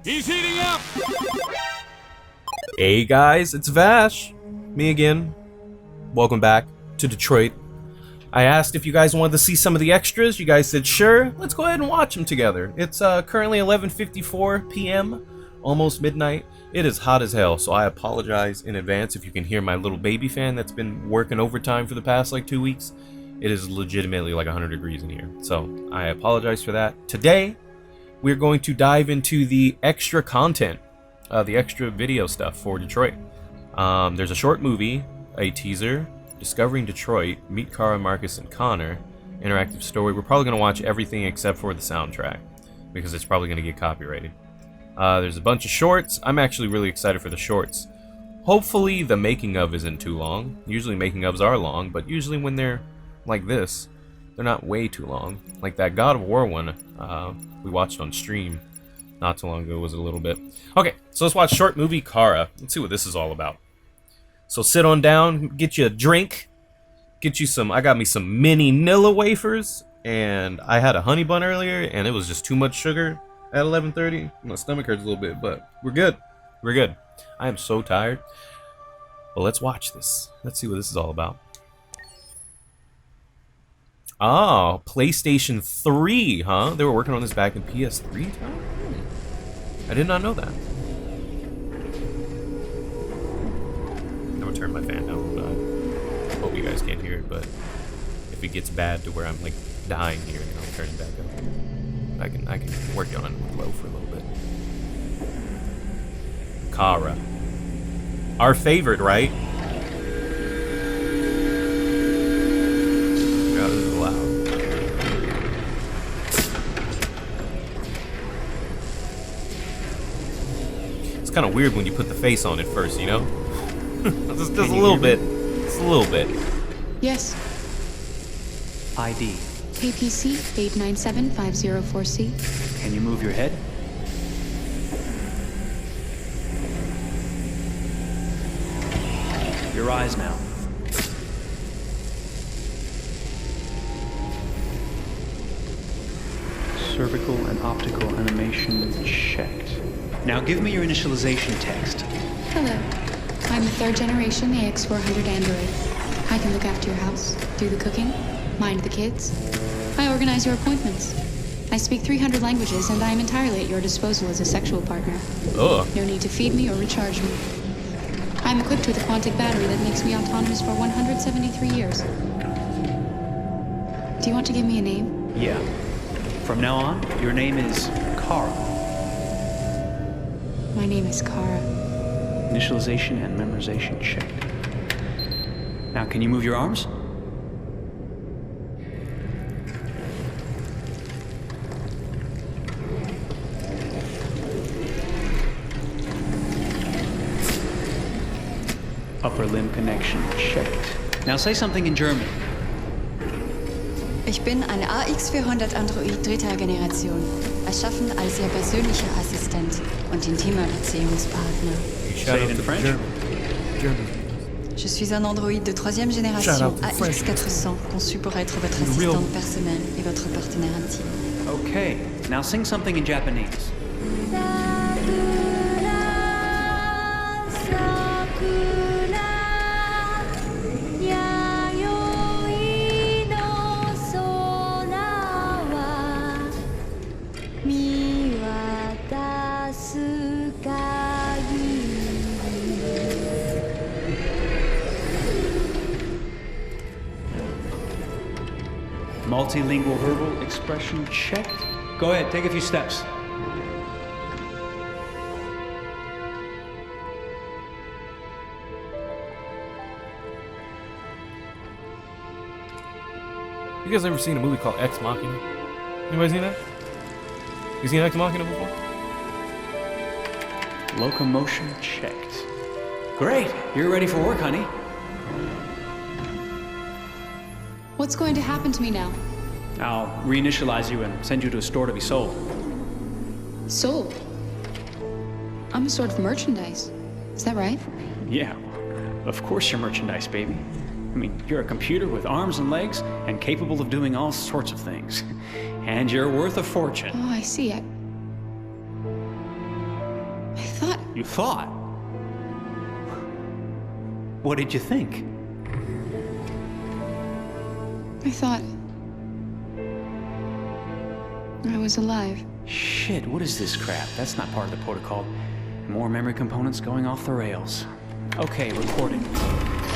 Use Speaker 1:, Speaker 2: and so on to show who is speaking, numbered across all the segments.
Speaker 1: He's heating up!
Speaker 2: Hey guys, it's Vash. Me again. Welcome back to Detroit. I asked if you guys wanted to see some of the extras. You guys said sure. Let's go ahead and watch them together. It's currently 11:54 p.m. Almost midnight. It is hot as hell, so I apologize in advance if you can hear my little baby fan that's been working overtime for the past like 2 weeks. It is legitimately like 100 degrees in here, so I apologize for that. Today, we're going to dive into the extra content, the extra video stuff for Detroit. There's a short movie, a teaser, Discovering Detroit, Meet Kara, Marcus, and Connor, interactive story. We're probably going to watch everything except for the soundtrack, because it's probably going to get copyrighted. There's a bunch of shorts. I'm actually really excited for the shorts. Hopefully the making of isn't too long. Usually making ofs are long, but usually when they're like this, they're not way too long. Like that God of War one we watched on stream not too long ago was a little bit. Okay, so let's watch short movie Kara. Let's see what this is all about. So sit on down, get you a drink, get you some, I got me some mini Nilla wafers, and I had a honey bun earlier, and it was just too much sugar at 11:30. My stomach hurts a little bit, but we're good. We're good. I am so tired. Well, let's watch this. Let's see what this is all about. Oh, PlayStation 3, huh? They were working on this back in PS3 time? I did not know that. I'm gonna turn my fan down. Hope you guys can't hear it, but if it gets bad to where I'm like dying here, then I'll turn it back up. I can work on it with low for a little bit. Kara. Our favorite, right? God, this is loud. It's kind of weird when you put the face on it first, you know? just a little bit. Just a little bit.
Speaker 3: Yes.
Speaker 4: ID.
Speaker 3: KPC 897504C.
Speaker 4: Can you move your head? Your eyes now. Cervical and optical animation checked. Now give me your initialization text.
Speaker 3: Hello. I'm a third generation AX400 Android. I can look after your house, do the cooking, mind the kids. I organize your appointments. I speak 300 languages, and I am entirely at your disposal as a sexual partner.
Speaker 2: Ugh.
Speaker 3: No need to feed me or recharge me. I'm equipped with a quantic battery that makes me autonomous for 173 years. Do you want to give me a name?
Speaker 4: Yeah. From now on, your name is Kara.
Speaker 3: My name is Kara.
Speaker 4: Initialization and memorization checked. Now, can you move your arms? Upper limb connection checked. Now say something in German.
Speaker 5: Ich bin ein AX400 Android dritter Generation, erschaffen als Ihr persönlicher Assistent und intimer Beziehungspartner.
Speaker 4: Say it in French.
Speaker 5: Je suis un androïde de troisième génération AX400, conçu pour être votre assistant personnel et votre partenaire intime.
Speaker 4: Okay, now sing something in Japanese. Multilingual verbal expression checked. Go ahead, take a few steps.
Speaker 2: You guys ever seen a movie called Ex Machina? Anybody seen that? You seen Ex Machina before?
Speaker 4: Locomotion checked. Great, you're ready for work, honey.
Speaker 3: What's going to happen to me now?
Speaker 4: I'll reinitialize you and send you to a store to be sold.
Speaker 3: Sold? I'm a sort of merchandise. Is that right?
Speaker 4: Yeah, of course you're merchandise, baby. I mean, you're a computer with arms and legs and capable of doing all sorts of things. And you're worth a fortune.
Speaker 3: Oh, I see. thought...
Speaker 4: You thought? What did you think?
Speaker 3: I thought... I was alive.
Speaker 4: Shit, what is this crap? That's not part of the protocol. More memory components going off the rails. Okay, recording.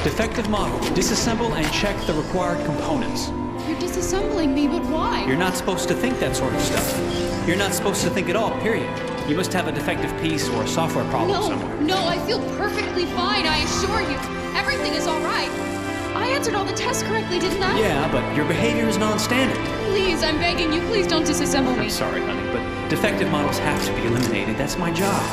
Speaker 4: Defective model. Disassemble and check the required components.
Speaker 3: You're disassembling me, but why?
Speaker 4: You're not supposed to think that sort of stuff. You're not supposed to think at all, period. You must have a defective piece or a software problem somewhere.
Speaker 3: No, I feel perfectly fine, I assure you. Everything is all right. I answered all the tests correctly, didn't I?
Speaker 4: Yeah, but your behavior is non-standard.
Speaker 3: Please, I'm begging you, please don't disassemble me.
Speaker 4: I'm sorry, honey, but defective models have to be eliminated. That's my job.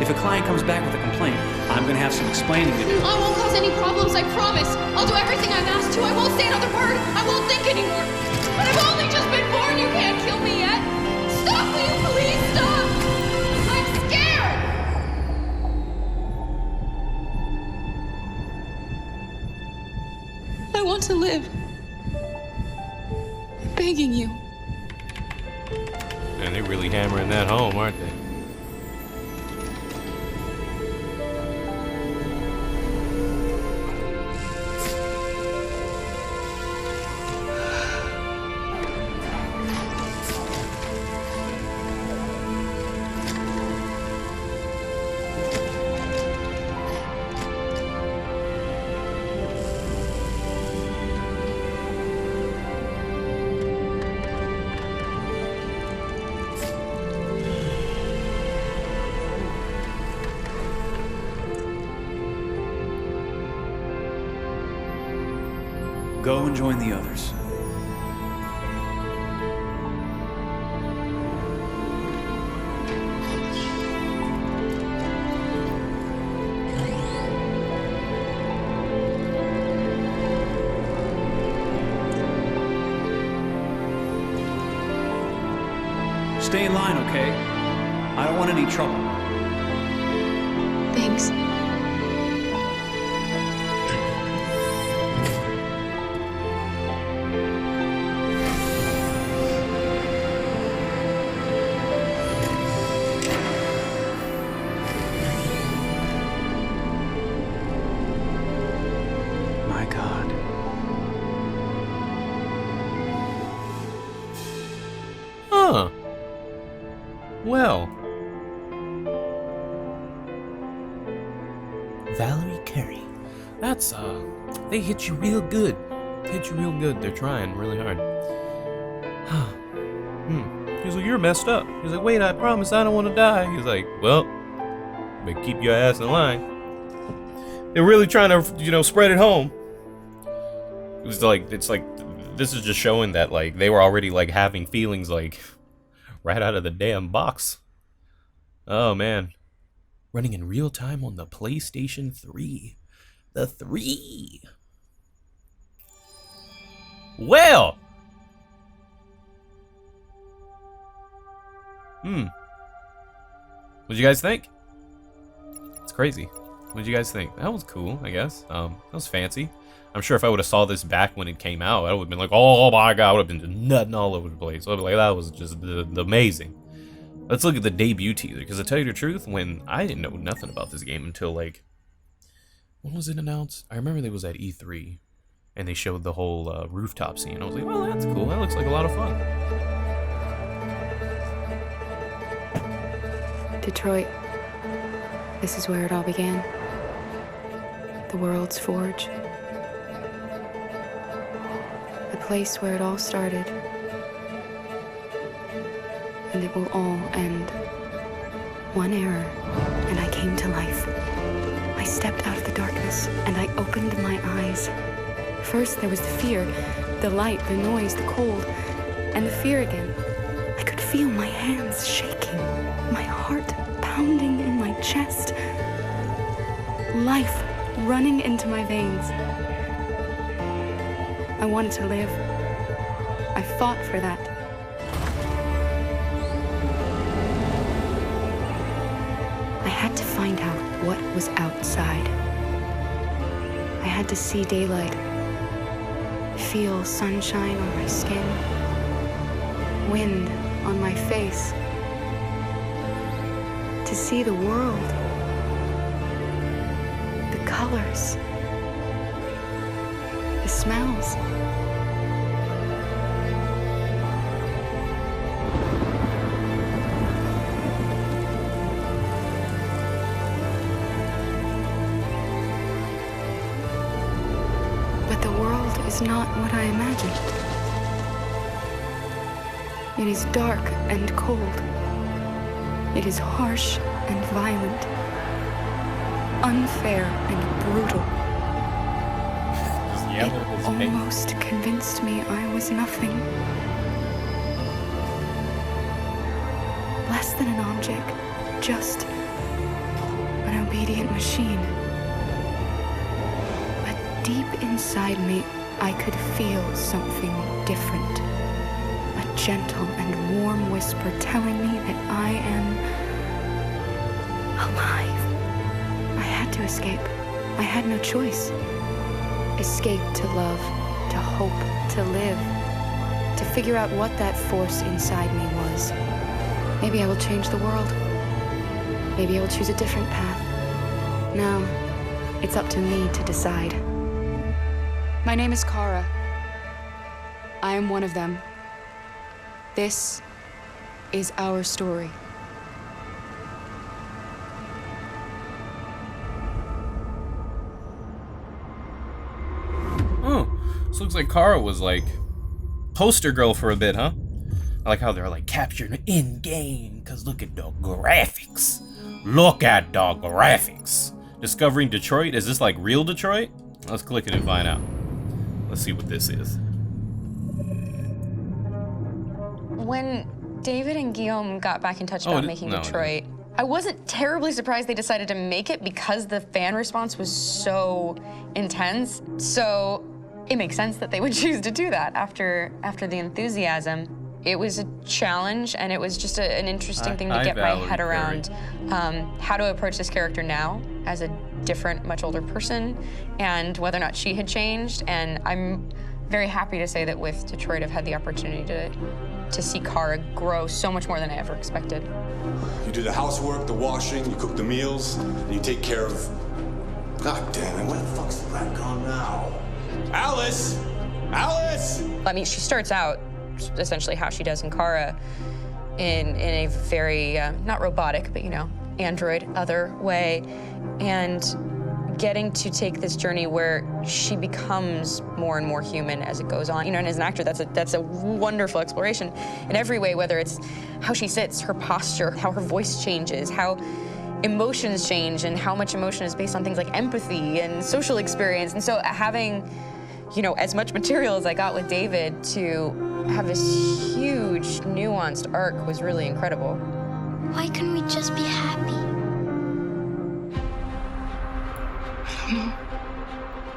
Speaker 4: If a client comes back with a complaint, I'm gonna have some explaining to do.
Speaker 3: I won't cause any problems, I promise. I'll do everything I'm asked to. I won't say another word. I won't think anymore. But I've only just been born. You can't kill me yet. Stop, will you please stop? I'm scared. I want to live. I'm begging you.
Speaker 2: Man, they're really hammering that home, aren't they?
Speaker 4: Go and join the others. Stay in line, okay? I don't want any trouble.
Speaker 3: Thanks.
Speaker 4: My God.
Speaker 2: Huh. Well. Valerie Carey. That's, they hit you real good. Hit you real good. They're trying really hard. He's like, you're messed up. He's like, wait, I promise I don't want to die. He's like, well, but keep your ass in line. They're really trying to, spread it home. It's like, this is just showing that, like, they were already, like, having feelings, like, right out of the damn box. Oh, man. Running in real time on the PlayStation 3. The 3. Well. What'd you guys think? It's crazy. What'd you guys think? That was cool, I guess. That was fancy. I'm sure if I would have saw this back when it came out, I would have been like, oh my god, I would have been nutting all over the place. I would have been like, that was just the amazing. Let's look at the debut teaser, because to tell you the truth, when I didn't know nothing about this game until, like, when was it announced? I remember it was at E3, and they showed the whole rooftop scene. I was like, well, that's cool. That looks like a lot of fun.
Speaker 3: Detroit. This is where it all began. The world's forge. The place where it all started. And it will all end. One error, and I came to life. I stepped out of the darkness, and I opened my eyes. First there was the fear, the light, the noise, the cold, and the fear again. I could feel my hands shaking, my heart pounding in my chest. Life running into my veins. I wanted to live. I fought for that. I had to find out what was outside. I had to see daylight, feel sunshine on my skin, wind on my face, to see the world. The colors. The smells. But the world is not what I imagined. It is dark and cold. It is harsh and violent. Unfair and brutal. It almost convinced me I was nothing. Less than an object, just an obedient machine. But deep inside me, I could feel something different. A gentle and warm whisper telling me that I am alive. I had to escape. I had no choice. Escape to love, to hope, to live, to figure out what that force inside me was. Maybe I will change the world. Maybe I will choose a different path. Now, it's up to me to decide. My name is Kara. I am one of them. This is our story.
Speaker 2: This looks like Kara was like poster girl for a bit, huh? I like how they're like captured in game, cause look at the graphics. Look at the graphics. Discovering Detroit, is this like real Detroit? Let's click it and find out. Let's see what this is.
Speaker 1: When David and Guillaume got back in touch about making Detroit, I wasn't terribly surprised they decided to make it because the fan response was so intense. So it makes sense that they would choose to do that after the enthusiasm. It was a challenge, and it was just an interesting thing to get my head around how to approach this character now as a different, much older person, and whether or not she had changed. And I'm very happy to say that with Detroit, I've had the opportunity to see Kara grow so much more than I ever expected.
Speaker 6: You do the housework, the washing, you cook the meals, and you take care of... God damn it, where the fuck's the rat gone now? Alice! Alice!
Speaker 1: I mean, she starts out essentially how she does in Kara in a very, not robotic, but, you know, android, other way, and getting to take this journey where she becomes more and more human as it goes on. You know, and as an actor, that's a wonderful exploration in every way, whether it's how she sits, her posture, how her voice changes, how emotions change, and how much emotion is based on things like empathy and social experience. And so having, you know, as much material as I got with David to have this huge, nuanced arc was really incredible.
Speaker 7: Why couldn't we just be happy?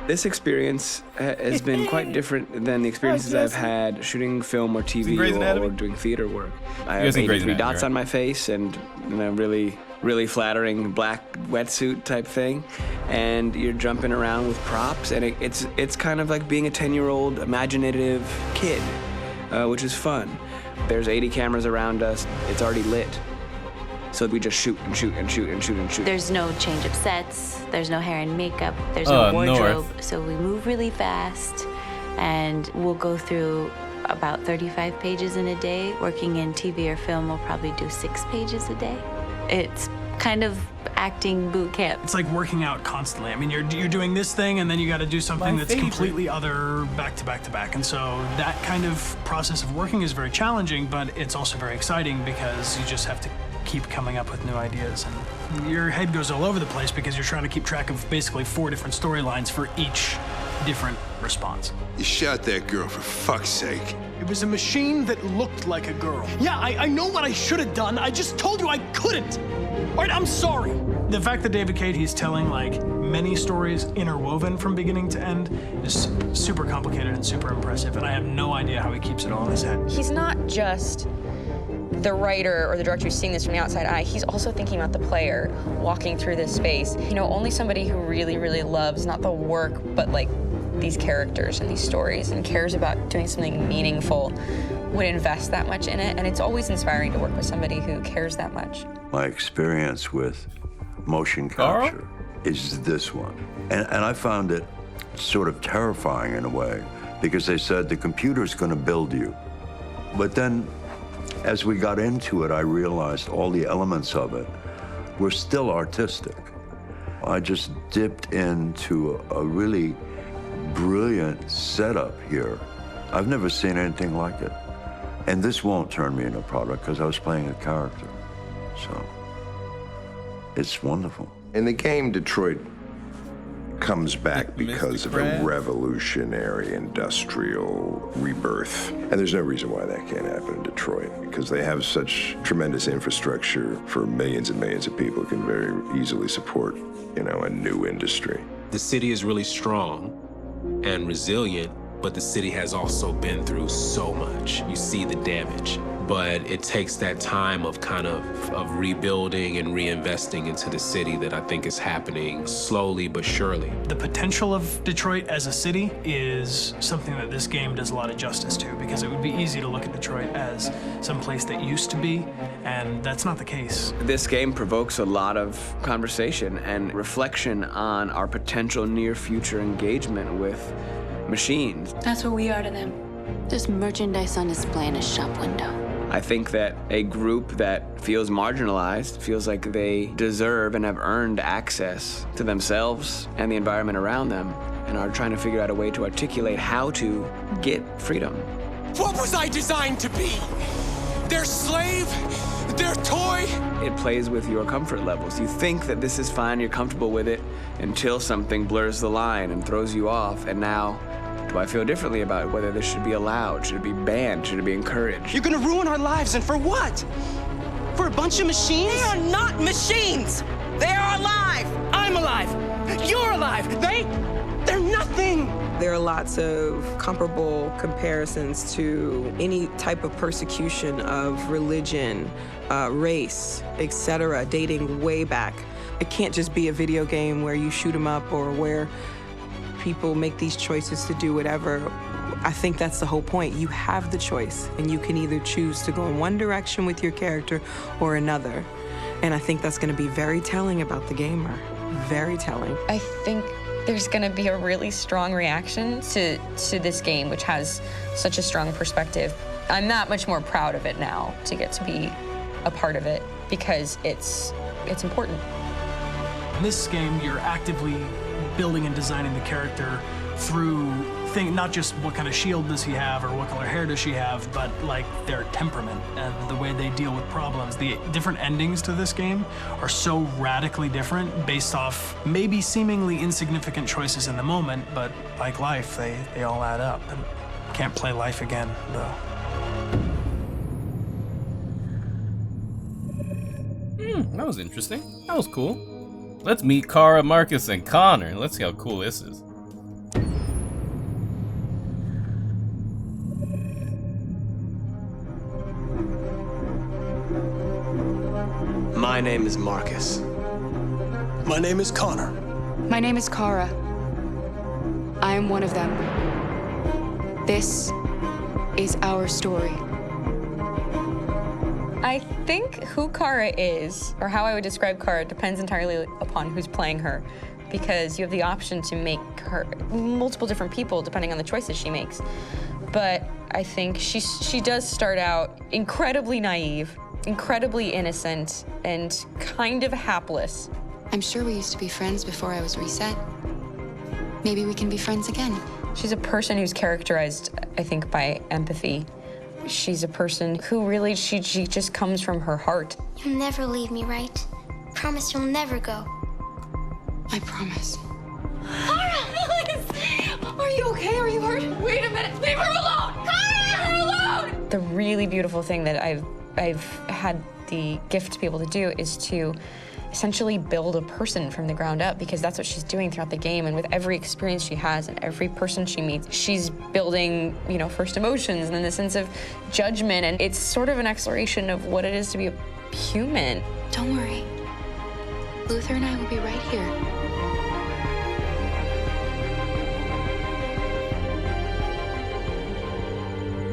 Speaker 8: This experience has been quite different than the experiences I've had shooting film or TV or doing theater work. I have 83 dots on my face and a really flattering black wetsuit type thing, and you're jumping around with props, and it's kind of like being a 10-year-old imaginative kid, which is fun. There's 80 cameras around us. It's already lit. So we just shoot and shoot and shoot and shoot and shoot.
Speaker 9: There's no change of sets, there's no hair and makeup, there's no wardrobe, so we move really fast, and we'll go through about 35 pages in a day. Working in TV or film, we'll probably do 6 pages a day. It's kind of acting boot camp.
Speaker 10: It's like working out constantly. I mean, you're doing this thing, and then you got to do something that's completely other back to back to back. And so that kind of process of working is very challenging, but it's also very exciting because you just have to keep coming up with new ideas, and your head goes all over the place because you're trying to keep track of basically 4 different storylines for each different response.
Speaker 6: You shot that girl, for fuck's sake.
Speaker 10: It was a machine that looked like a girl. Yeah, I know what I should have done. I just told you I couldn't. All right, I'm sorry. The fact that David Cade, he's telling like many stories interwoven from beginning to end is super complicated and super impressive, and I have no idea how he keeps it all in his head.
Speaker 1: He's not just the writer or the director who's seeing this from the outside eye, he's also thinking about the player walking through this space. You know, only somebody who really, really loves not the work, but like these characters and these stories and cares about doing something meaningful would invest that much in it. And it's always inspiring to work with somebody who cares that much.
Speaker 11: my experience with motion capture is this one. And I found it sort of terrifying in a way, because they said the computer's going to build you. But then, as we got into it, I realized all the elements of it were still artistic. I just dipped into a really brilliant setup here. I've never seen anything like it. And this won't turn me into a product because I was playing a character. So, it's wonderful.
Speaker 12: In the game, Detroit comes back because of a revolutionary industrial rebirth. And there's no reason why that can't happen in Detroit, because they have such tremendous infrastructure for millions and millions of people who can very easily support, you know, a new industry.
Speaker 13: The city is really strong and resilient, but the city has also been through so much. You see the damage. But it takes that time of kind of rebuilding and reinvesting into the city that I think is happening slowly but surely.
Speaker 10: The potential of Detroit as a city is something that this game does a lot of justice to, because it would be easy to look at Detroit as some place that used to be, and that's not the case.
Speaker 8: This game provokes a lot of conversation and reflection on our potential near-future engagement with machines.
Speaker 9: That's what we are to them. Just merchandise on display in a shop window.
Speaker 8: I think that a group that feels marginalized, feels like they deserve and have earned access to themselves and the environment around them, and are trying to figure out a way to articulate how to get freedom.
Speaker 14: What was I designed to be? Their slave? Their toy?
Speaker 8: It plays with your comfort levels. You think that this is fine, you're comfortable with it, until something blurs the line and throws you off, and now, do I feel differently about whether this should be allowed? Should it be banned? Should it be encouraged?
Speaker 14: You're gonna ruin our lives, and for what? For a bunch of machines? They are not machines! They are alive! I'm alive! You're alive! They're nothing!
Speaker 15: There are lots of comparable comparisons to any type of persecution of religion, race, etc., dating way back. It can't just be a video game where you shoot 'em up or where people make these choices to do whatever. I think that's the whole point. You have the choice, and you can either choose to go in one direction with your character or another. And I think that's going to be very telling about the gamer. Very telling.
Speaker 1: I think there's going to be a really strong reaction to this game, which has such a strong perspective. I'm that much more proud of it now to get to be a part of it, because it's important.
Speaker 10: In this game, you're actively building and designing the character through not just what kind of shield does he have or what color hair does she have, but like their temperament and the way they deal with problems. The different endings to this game are so radically different based off maybe seemingly insignificant choices in the moment, but like life, they all add up. And can't play life again, though.
Speaker 2: That was interesting. That was cool. Let's meet Kara, Marcus, and Connor. Let's see how cool this is.
Speaker 14: My name is Marcus. My name is Connor.
Speaker 3: My name is Kara. I am one of them. This is our story.
Speaker 1: I think who Kara is, or how I would describe Kara, depends entirely upon who's playing her, because you have the option to make her multiple different people depending on the choices she makes. But I think she does start out incredibly naive, incredibly innocent, and kind of hapless.
Speaker 3: I'm sure we used to be friends before I was reset. Maybe we can be friends again.
Speaker 1: She's a person who's characterized, I think, by empathy. She's a person who really, she just comes from her heart.
Speaker 7: You'll never leave me, right? Promise you'll never go.
Speaker 3: I promise.
Speaker 7: Kara, please! Are you okay? Are you hurt? Wait a minute. Leave her alone! Kara, leave her alone!
Speaker 1: The really beautiful thing that I've had the gift to be able to do is to essentially build a person from the ground up, because that's what she's doing throughout the game. And with every experience she has and every person she meets, she's building, you know, first emotions and then the sense of judgment. And it's sort of an exploration of what it is to be a human.
Speaker 3: Don't worry. Luther and I will be right here.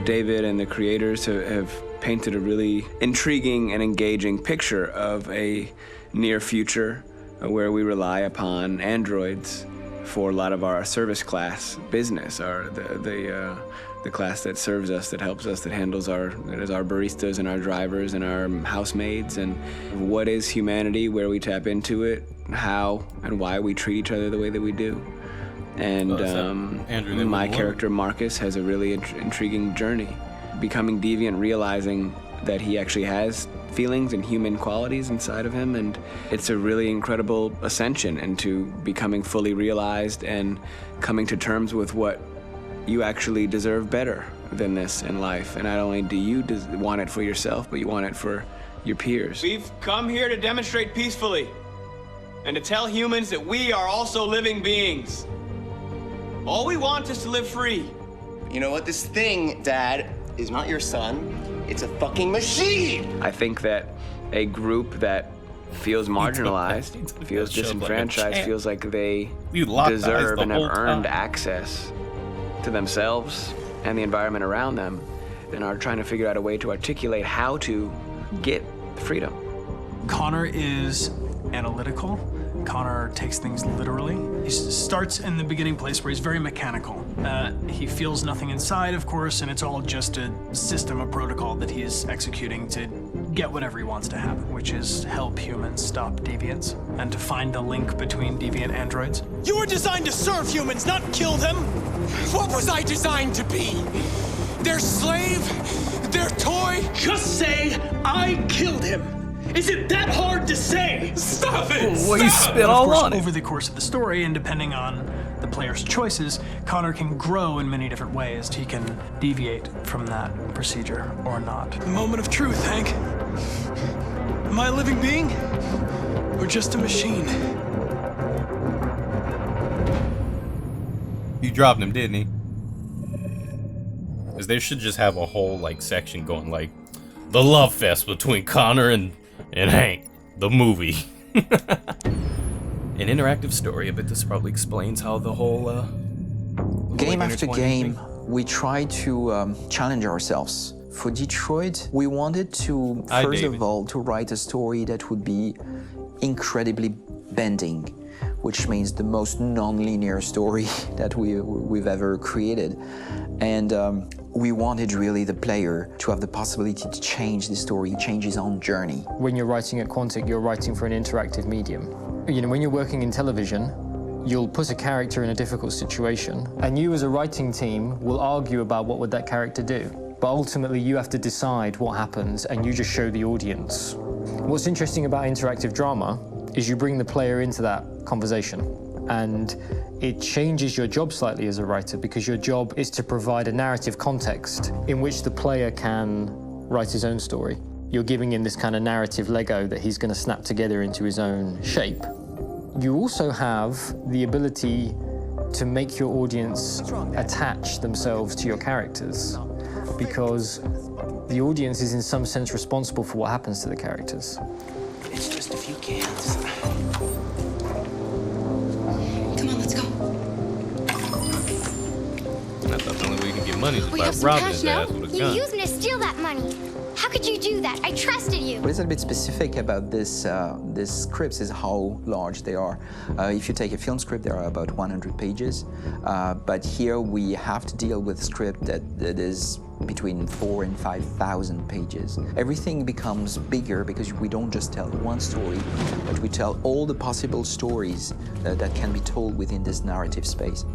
Speaker 8: David and the creators have painted a really intriguing and engaging picture of a near future where we rely upon androids for a lot of our service class business, the class that serves us, that helps us, that handles our baristas and our drivers and our housemaids. And what is humanity, where we tap into it, how and why we treat each other the way that we do. And my character Marcus has a really intriguing journey, becoming deviant, realizing that he actually has feelings and human qualities inside of him, and it's a really incredible ascension into becoming fully realized and coming to terms with what you actually deserve better than this in life. And not only do you want it for yourself, but you want it for your peers.
Speaker 14: We've come here to demonstrate peacefully and to tell humans that we are also living beings. All we want is to live free.
Speaker 16: You know what? This thing, Dad, is not your son. It's a fucking machine!
Speaker 8: I think that a group that feels marginalized, feels disenfranchised, feels like they deserve and have earned access to themselves and the environment around them, and are trying to figure out a way to articulate how to get freedom.
Speaker 10: Connor is analytical. Connor takes things literally. He starts in the beginning place where he's very mechanical. He feels nothing inside, of course, and it's all just a system, a protocol that he is executing to get whatever he wants to happen, which is help humans stop deviants and to find the link between deviant androids.
Speaker 14: You were designed to serve humans, not kill them. What was I designed to be? Their slave? Their toy?
Speaker 10: Just say, I killed him. Is it that hard to say? Stop it!
Speaker 2: Well, you spit all on it.
Speaker 10: Over the course of the story, and depending on the player's choices, Connor can grow in many different ways. He can deviate from that procedure or not.
Speaker 14: The moment of truth, Hank. Am I a living being? Or just a machine?
Speaker 2: He dropped him, didn't he? Because they should just have a whole, like, section going, like, the love fest between Connor and Hank, the movie. An interactive story. I bet this probably explains how the whole
Speaker 17: game after game, we try to challenge ourselves. For Detroit, we wanted to, first of all, to write a story that would be incredibly bending, which means the most non-linear story that we've ever created. And we wanted really the player to have the possibility to change the story, change his own journey.
Speaker 18: When you're writing at Quantic, you're writing for an interactive medium. You know, when you're working in television, you'll put a character in a difficult situation, and you as a writing team will argue about what would that character do. But ultimately, you have to decide what happens, and you just show the audience. What's interesting about interactive drama is you bring the player into that conversation, and it changes your job slightly as a writer, because your job is to provide a narrative context in which the player can write his own story. You're giving him this kind of narrative Lego that he's going to snap together into his own shape. You also have the ability to make your audience attach themselves to your characters, because the audience is in some sense responsible for what happens to the characters.
Speaker 14: It's just a few cans.
Speaker 3: Come on, let's go.
Speaker 2: I thought the only way you can get money is
Speaker 7: We
Speaker 2: by
Speaker 7: have some
Speaker 2: robbing
Speaker 7: cash
Speaker 2: his
Speaker 7: now.
Speaker 2: ass with a
Speaker 7: You
Speaker 2: gun.
Speaker 7: used me to steal that money. How could you do that? I trusted you.
Speaker 17: What is a bit specific about this scripts is how large they are. If you take a film script, there are about 100 pages, but here we have to deal with a script that is between 4,000 and 5,000 pages. Everything becomes bigger because we don't just tell one story, but we tell all the possible stories that can be told within this narrative space.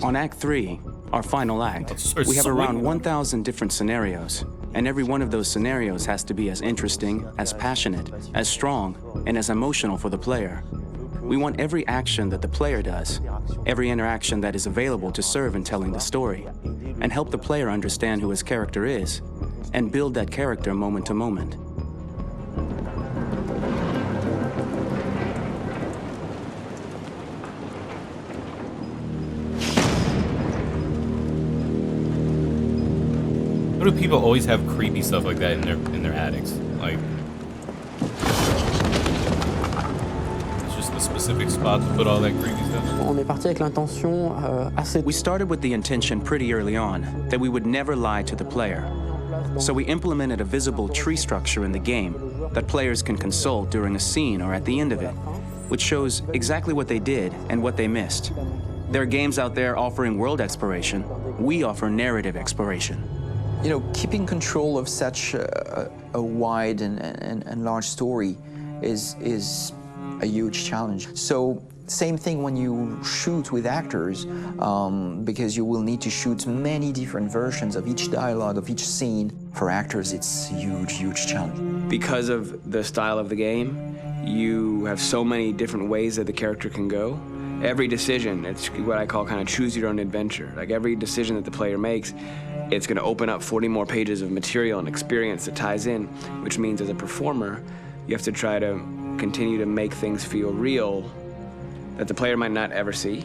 Speaker 4: On Act 3, our final act, we have around 1,000 different scenarios, and every one of those scenarios has to be as interesting, as passionate, as strong, and as emotional for the player. We want every action that the player does, every interaction that is available to serve in telling the story, and help the player understand who his character is, and build that character moment to moment.
Speaker 2: Why do people always have creepy stuff like that in their attics? Like, it's just a specific spot to put all that creepy stuff.
Speaker 4: On est parti avec l'intention assez. We started with the intention pretty early on that we would never lie to the player. So we implemented a visible tree structure in the game that players can consult during a scene or at the end of it, which shows exactly what they did and what they missed. There are games out there offering world exploration. We offer narrative exploration.
Speaker 17: You know, keeping control of such a wide and large story is a huge challenge. So same thing when you shoot with actors, because you will need to shoot many different versions of each dialogue, of each scene. For actors, it's a huge, huge challenge.
Speaker 8: Because of the style of the game, you have so many different ways that the character can go. Every decision, it's what I call kind of choose your own adventure. Like every decision that the player makes, it's going to open up 40 more pages of material and experience that ties in, which means as a performer, you have to try to continue to make things feel real that the player might not ever see,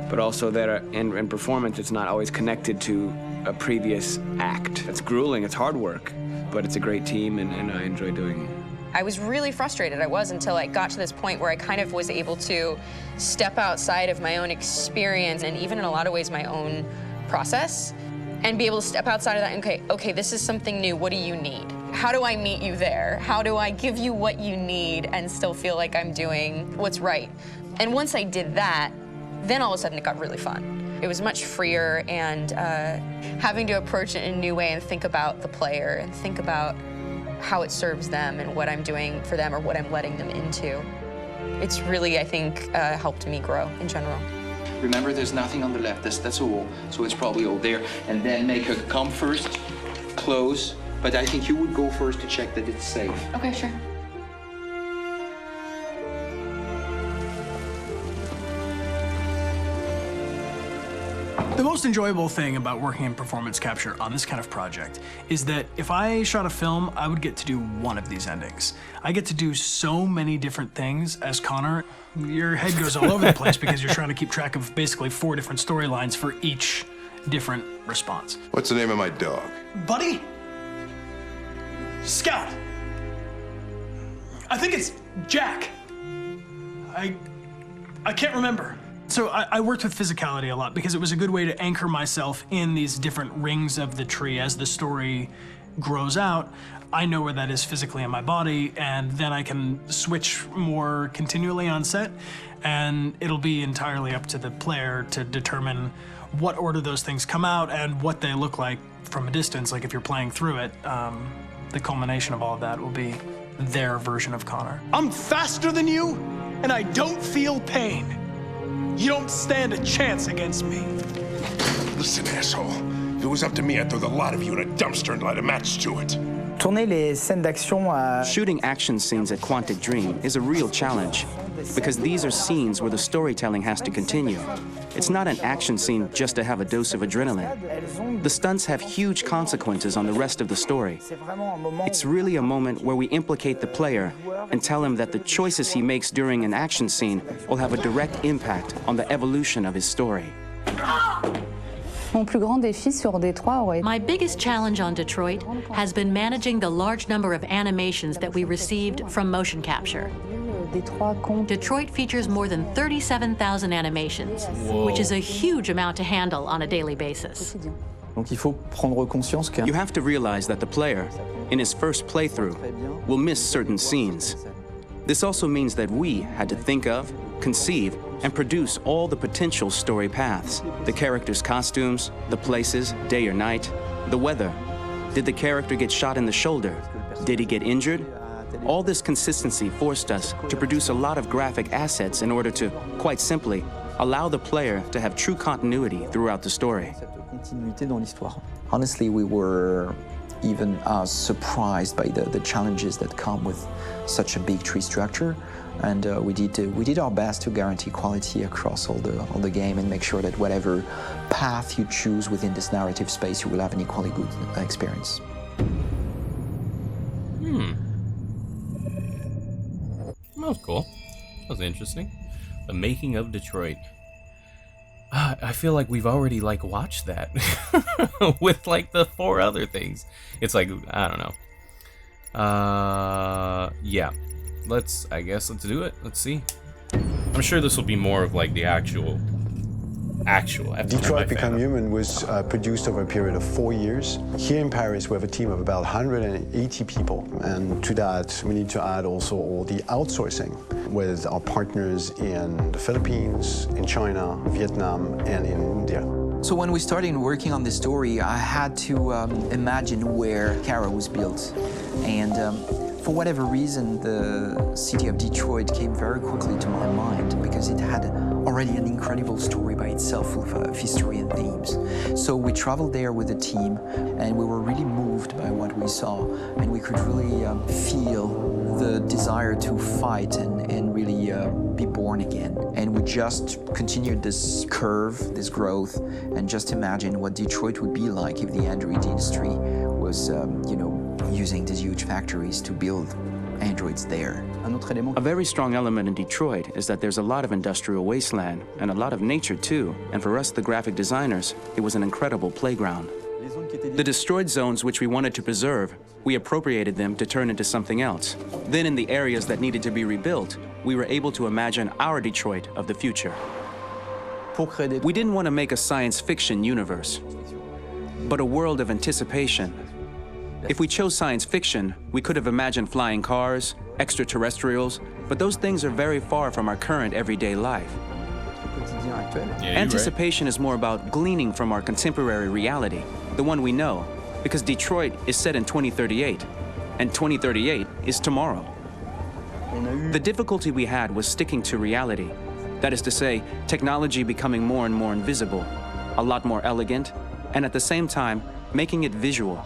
Speaker 8: but also that in performance, it's not always connected to a previous act. It's grueling, it's hard work, but it's a great team, and I enjoy doing it.
Speaker 1: I was really frustrated. I was until I got to this point where I kind of was able to step outside of my own experience and even in a lot of ways my own process and be able to step outside of that and okay, this is something new. What do you need? How do I meet you there? How do I give you what you need and still feel like I'm doing what's right? And once I did that, then all of a sudden it got really fun. It was much freer, and having to approach it in a new way and think about the player and think about how it serves them and what I'm doing for them or what I'm letting them into. It's really, I think, helped me grow in general.
Speaker 17: Remember, there's nothing on the left. That's a wall, so it's probably all there. And then make her come first, close. But I think you would go first to check that it's safe.
Speaker 1: Okay, sure.
Speaker 10: The most enjoyable thing about working in performance capture on this kind of project is that if I shot a film, I would get to do one of these endings. I get to do so many different things as Connor. Your head goes all over the place because you're trying to keep track of basically 4 different storylines for each different response.
Speaker 12: What's the name of my dog?
Speaker 10: Buddy? Scout. I think it's Jack. I can't remember. So I worked with physicality a lot because it was a good way to anchor myself in these different rings of the tree. As the story grows out, I know where that is physically in my body, and then I can switch more continually on set, and it'll be entirely up to the player to determine what order those things come out and what they look like from a distance. Like if you're playing through it, the culmination of all of that will be their version of Connor. I'm faster than you, and I don't feel pain. You don't stand a chance against me.
Speaker 12: Listen, asshole. If it was up to me, I'd throw the lot of you in a dumpster and light a match to it.
Speaker 4: Shooting action scenes at Quantic Dream is a real challenge because these are scenes where the storytelling has to continue. It's not an action scene just to have a dose of adrenaline. The stunts have huge consequences on the rest of the story. It's really a moment where we implicate the player and tell him that the choices he makes during an action scene will have a direct impact on the evolution of his story.
Speaker 19: My biggest challenge on Detroit has been managing the large number of animations that we received from motion capture. Detroit features more than 37,000 animations, which is a huge amount to handle on a daily basis.
Speaker 4: You have to realize that the player, in his first playthrough, will miss certain scenes. This also means that we had to think of, conceive, and produce all the potential story paths. The characters' costumes, the places, day or night, the weather. Did the character get shot in the shoulder? Did he get injured? All this consistency forced us to produce a lot of graphic assets in order to, quite simply, allow the player to have true continuity throughout the story.
Speaker 17: Honestly, we were even surprised by the challenges that come with such a big tree structure, and we did our best to guarantee quality across all the game and make sure that whatever path you choose within this narrative space, you will have an equally good experience.
Speaker 2: That was cool. That was interesting. The making of Detroit. I feel like we've already watched that with the 4 other things. It's I don't know. Yeah. I guess let's do it. Let's see. I'm sure this will be more of the actual actual.
Speaker 20: Detroit Become Human was produced over a period of 4 years. Here in Paris, we have a team of about 180 people. And to that, we need to add also all the outsourcing with our partners in the Philippines, in China, Vietnam, and in India.
Speaker 17: So when we started working on this story, I had to imagine where Kara was built. And for whatever reason, the city of Detroit came very quickly to my mind because it had already an incredible story by itself of history and themes. So we traveled there with the team and we were really moved by what we saw, and we could really feel the desire to fight and really be born again. And we just continued this curve, this growth, and just imagine what Detroit would be like if the android industry was, using these huge factories to build androids there.
Speaker 4: A very strong element in Detroit is that there's a lot of industrial wasteland and a lot of nature too. And for us, the graphic designers, it was an incredible playground. The destroyed zones which we wanted to preserve, we appropriated them to turn into something else. Then in the areas that needed to be rebuilt, we were able to imagine our Detroit of the future. We didn't want to make a science fiction universe, but a world of anticipation. If we chose science fiction, we could have imagined flying cars, extraterrestrials, but those things are very far from our current everyday life. Anticipation is more about gleaning from our contemporary reality, the one we know, because Detroit is set in 2038, and 2038 is tomorrow. The difficulty we had was sticking to reality. That is to say, technology becoming more and more invisible, a lot more elegant, and at the same time, making it visual.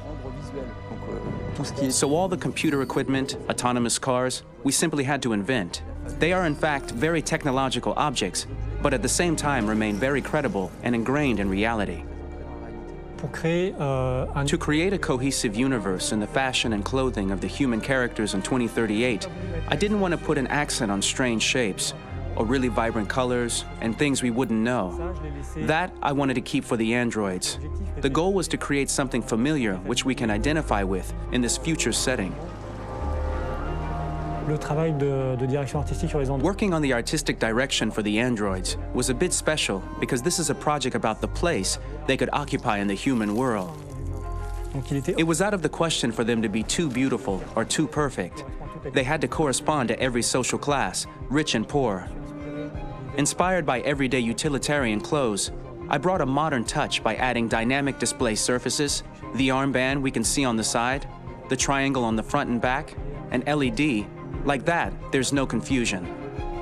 Speaker 4: So all the computer equipment, autonomous cars, we simply had to invent. They are in fact very technological objects, but at the same time remain very credible and ingrained in reality. To create a cohesive universe in the fashion and clothing of the human characters in 2038, I didn't want to put an accent on strange shapes, or really vibrant colors, and things we wouldn't know. That I wanted to keep for the androids. The goal was to create something familiar which we can identify with in this future setting. Working on the artistic direction for the androids was a bit special because this is a project about the place they could occupy in the human world. It was out of the question for them to be too beautiful or too perfect. They had to correspond to every social class, rich and poor. Inspired by everyday utilitarian clothes, I brought a modern touch by adding dynamic display surfaces, the armband we can see on the side, the triangle on the front and back, and LED. Like that, there's no confusion.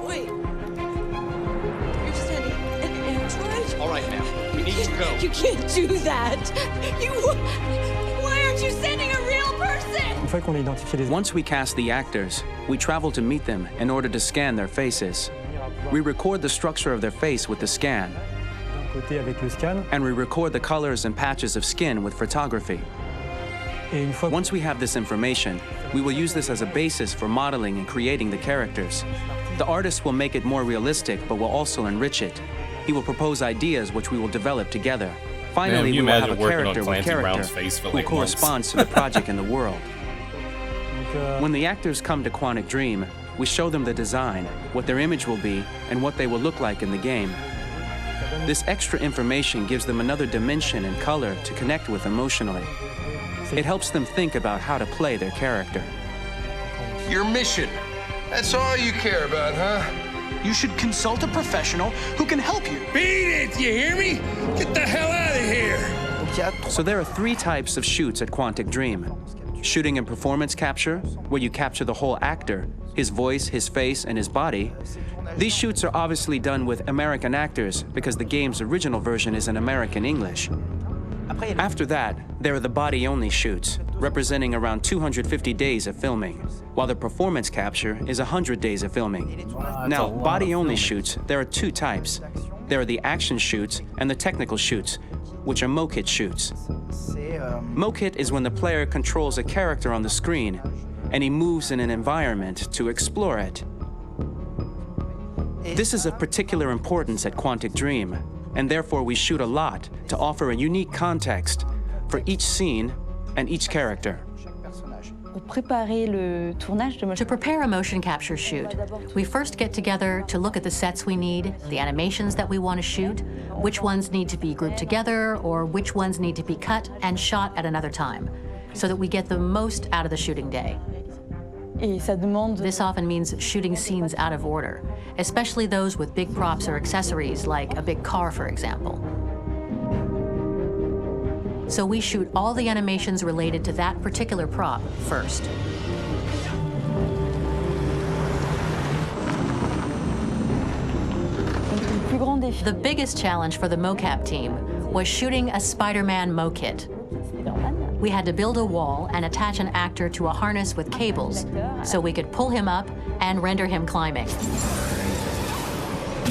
Speaker 7: Wait. You're sending an android?
Speaker 16: All right, ma'am. We need to go.
Speaker 7: You can't do that. Why aren't you sending a real person?
Speaker 4: Once we cast the actors, we travel to meet them in order to scan their faces. We record the structure of their face with the scan. And we record the colors and patches of skin with photography. Once we have this information, we will use this as a basis for modeling and creating the characters. The artist will make it more realistic, but will also enrich it. He will propose ideas which we will develop together. Finally, we will have a character with character who corresponds to the project in the world. When the actors come to Quantic Dream, we show them the design, what their image will be, and what they will look like in the game. This extra information gives them another dimension and color to connect with emotionally. It helps them think about how to play their character.
Speaker 21: Your mission. That's all you care about, huh?
Speaker 10: You should consult a professional who can help you.
Speaker 21: Beat it, you hear me? Get the hell out of here!
Speaker 4: So there are 3 types of shoots at Quantic Dream. Shooting and performance capture, where you capture the whole actor, his voice, his face, and his body. These shoots are obviously done with American actors because the game's original version is in American English. After that, there are the body-only shoots, representing around 250 days of filming, while the performance capture is 100 days of filming. Now, body-only shoots, there are 2 types. There are the action shoots and the technical shoots, which are mokit shoots. Mokit is when the player controls a character on the screen, and he moves in an environment to explore it. This is of particular importance at Quantic Dream, and therefore we shoot a lot to offer a unique context for each scene and each character.
Speaker 19: To prepare a motion capture shoot, we first get together to look at the sets we need, the animations that we want to shoot, which ones need to be grouped together, or which ones need to be cut and shot at another time, so that we get the most out of the shooting day. This often means shooting scenes out of order, especially those with big props or accessories, like a big car, for example. So we shoot all the animations related to that particular prop first. The biggest challenge for the mocap team was shooting a Spider-Man mo-kit. We had to build a wall and attach an actor to a harness with cables so we could pull him up and render him climbing.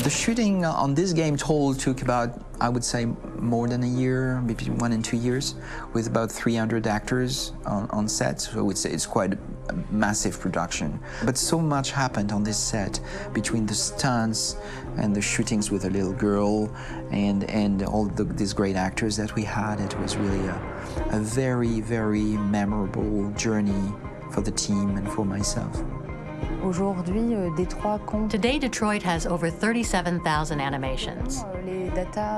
Speaker 17: The shooting on this game total took about, I would say, more than a year, maybe 1 and 2 years, with about 300 actors on set. So I would say it's quite a massive production. But so much happened on this set between the stunts and the shootings with a little girl and all these great actors that we had. It was really a very, very memorable journey for the team and for myself.
Speaker 19: Today, Detroit has over 37,000 animations.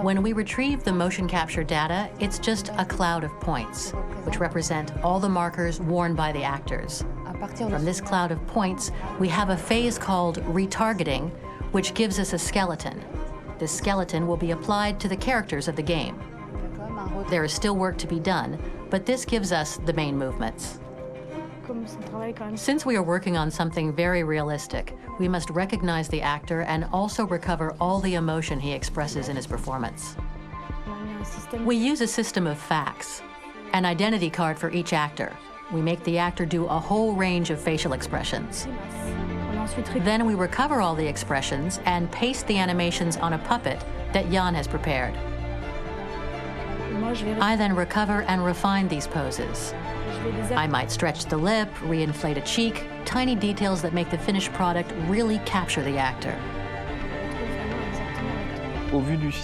Speaker 19: When we retrieve the motion capture data, it's just a cloud of points, which represent all the markers worn by the actors. From this cloud of points, we have a phase called retargeting, which gives us a skeleton. This skeleton will be applied to the characters of the game. There is still work to be done, but this gives us the main movements. Since we are working on something very realistic, we must recognize the actor and also recover all the emotion he expresses in his performance. We use a system of facts, an identity card for each actor. We make the actor do a whole range of facial expressions. Then we recover all the expressions and paste the animations on a puppet that Jan has prepared. I then recover and refine these poses. I might stretch the lip, reinflate a cheek, tiny details that make the finished product really capture the actor.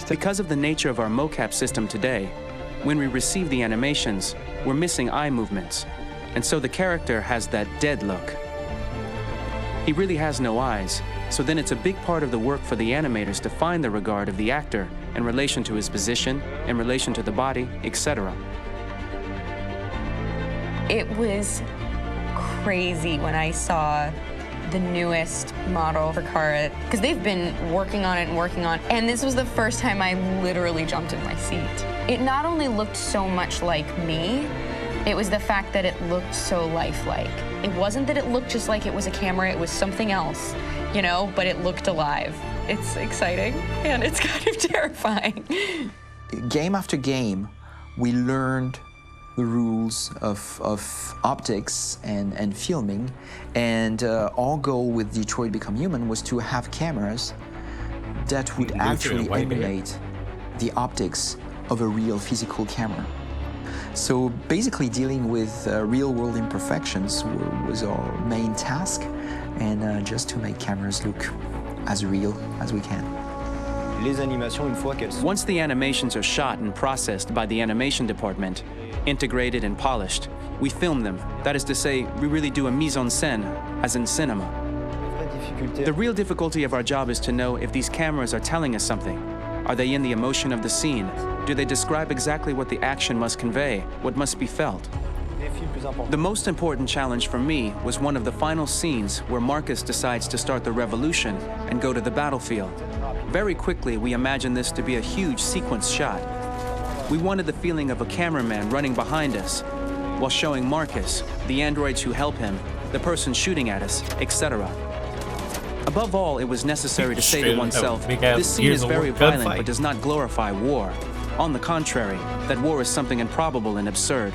Speaker 4: Because of the nature of our mocap system today, when we receive the animations, we're missing eye movements, and so the character has that dead look. He really has no eyes, so then it's a big part of the work for the animators to find the regard of the actor in relation to his position, in relation to the body, etc.
Speaker 1: It was crazy when I saw the newest model for Kara, because they've been working on it and working on it, and this was the first time I literally jumped in my seat. It not only looked so much like me, it was the fact that it looked so lifelike. It wasn't that it looked just like it was a camera, it was something else, you know, but it looked alive. It's exciting, and it's kind of terrifying.
Speaker 17: Game after game, we learned the rules of optics and filming, and our goal with Detroit Become Human was to have cameras that would actually emulate the optics of a real physical camera. So basically dealing with real-world imperfections was our main task, and just to make cameras look as real as we can.
Speaker 4: Once the animations are shot and processed by the animation department, integrated and polished, we film them. That is to say, we really do a mise en scène, as in cinema. The real difficulty of our job is to know if these cameras are telling us something. Are they in the emotion of the scene? Do they describe exactly what the action must convey, what must be felt? The most important challenge for me was one of the final scenes where Marcus decides to start the revolution and go to the battlefield. Very quickly, we imagined this to be a huge sequence shot. We wanted the feeling of a cameraman running behind us while showing Marcus, the androids who help him, the person shooting at us, etc. Above all, it was necessary to say to oneself, this scene is very violent but does not glorify war. On the contrary, that war is something improbable and absurd.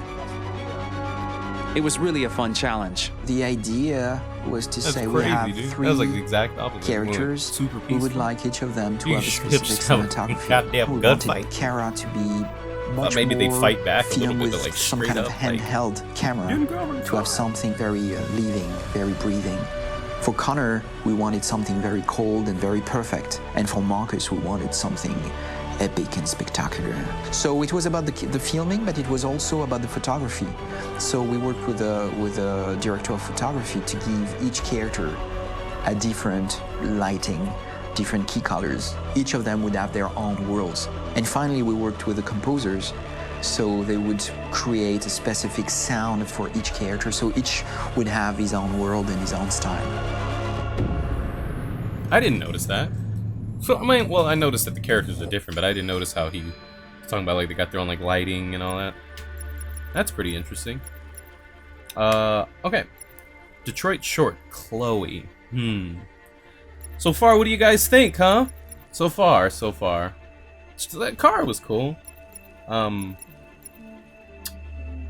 Speaker 4: It was really a fun challenge.
Speaker 17: The idea was to say we have three characters. We would like each of them to have a specific cinematography. We wanted Kara to be much
Speaker 2: maybe
Speaker 17: more
Speaker 2: they fight back a little
Speaker 17: filmed
Speaker 2: bit,
Speaker 17: with
Speaker 2: like
Speaker 17: some
Speaker 2: straight
Speaker 17: kind of
Speaker 2: up,
Speaker 17: handheld camera, to have something very living, very breathing. For Connor, we wanted something very cold and very perfect. And for Marcus, we wanted something epic and spectacular. So it was about the filming, but it was also about the photography. So we worked with a director of photography to give each character a different lighting, different key colors. Each of them would have their own worlds. And finally, we worked with the composers, so they would create a specific sound for each character, so each would have his own world and his own style.
Speaker 2: I didn't notice that. So, I mean, well, I noticed that the characters are different, but I didn't notice how he was talking about, like, they got their own, like, lighting and all that. That's pretty interesting. Okay. Detroit short, Chloe. So far, what do you guys think, huh? So far. That car was cool.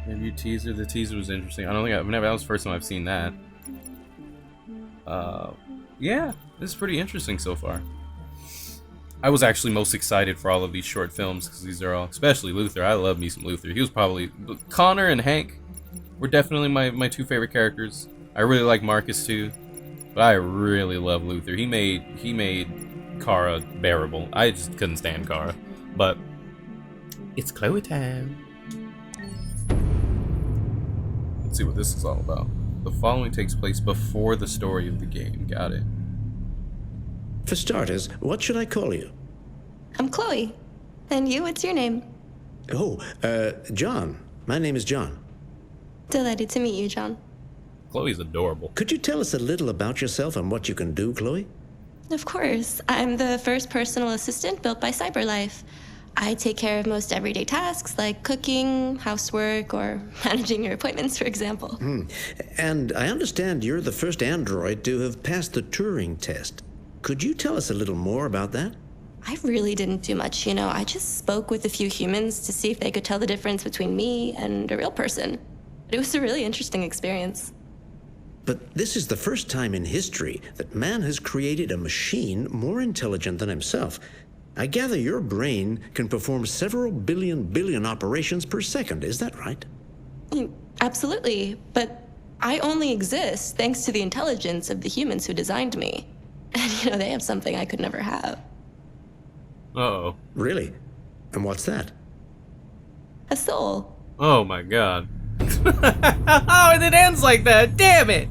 Speaker 2: Maybe teaser. The teaser was interesting. I don't think that was the first time I've seen that. Yeah, this is pretty interesting so far. I was actually most excited for all of these short films because these are all, especially Luther. I love me some Luther. He was probably Connor and Hank were definitely my two favorite characters. I really like Marcus too, but I really love Luther. He made Kara bearable. I just couldn't stand Kara, but it's Chloe time. Let's see what this is all about. The following takes place before the story of the game. Got it.
Speaker 5: For starters, what should I call you?
Speaker 22: I'm Chloe. And you, what's your name?
Speaker 5: Oh, John. My name is John.
Speaker 22: Delighted to meet you, John.
Speaker 2: Chloe's adorable.
Speaker 5: Could you tell us a little about yourself and what you can do, Chloe?
Speaker 22: Of course. I'm the first personal assistant built by CyberLife. I take care of most everyday tasks like cooking, housework, or managing your appointments, for example.
Speaker 5: And I understand you're the first android to have passed the Turing test. Could you tell us a little more about that?
Speaker 22: I really didn't do much, I just spoke with a few humans to see if they could tell the difference between me and a real person. It was a really interesting experience.
Speaker 5: But this is the first time in history that man has created a machine more intelligent than himself. I gather your brain can perform several billion operations per second, is that right?
Speaker 22: Absolutely, but I only exist thanks to the intelligence of the humans who designed me. And, they have something I could never have.
Speaker 2: Uh-oh.
Speaker 5: Really? And what's that?
Speaker 22: A soul.
Speaker 2: Oh my god. Oh, and it ends like that. Damn it.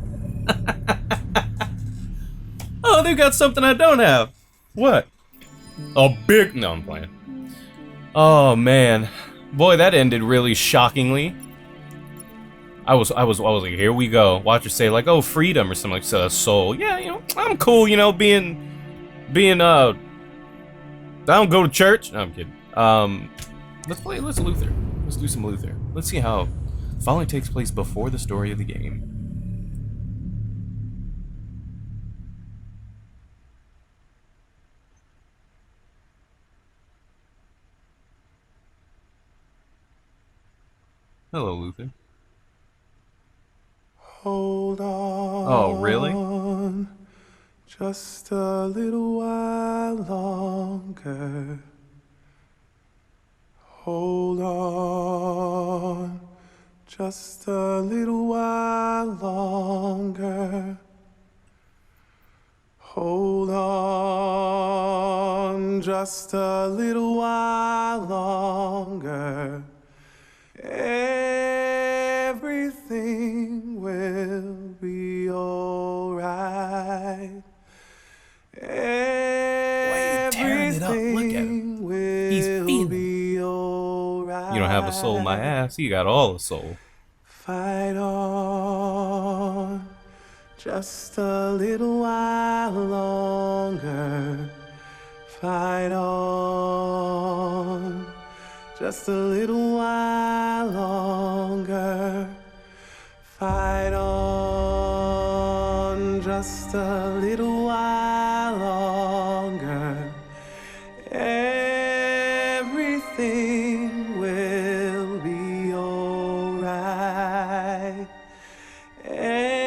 Speaker 2: Oh, they've got something I don't have. What? A big... No, I'm playing. Oh, man. Boy, that ended really shockingly. I was like, here we go. Watch her say, like, oh, freedom or something like soul. Yeah, I'm cool, being, I don't go to church. No, I'm kidding. Let's Luther. Let's do some Luther. Let's see how the following takes place before the story of the game. Hello, Luther.
Speaker 23: Hold on.
Speaker 2: Oh, really?
Speaker 23: Just a little while longer. Hold on. Just a little while longer. Hold on. Just a little while longer. Everything will be alright. Everything will be alright.
Speaker 2: You don't have a soul, my ass. You got all the soul.
Speaker 23: Fight on. Just a little while longer. Fight on. Just a little while longer. Fight on. Just a little while longer. Everything will be alright. Everything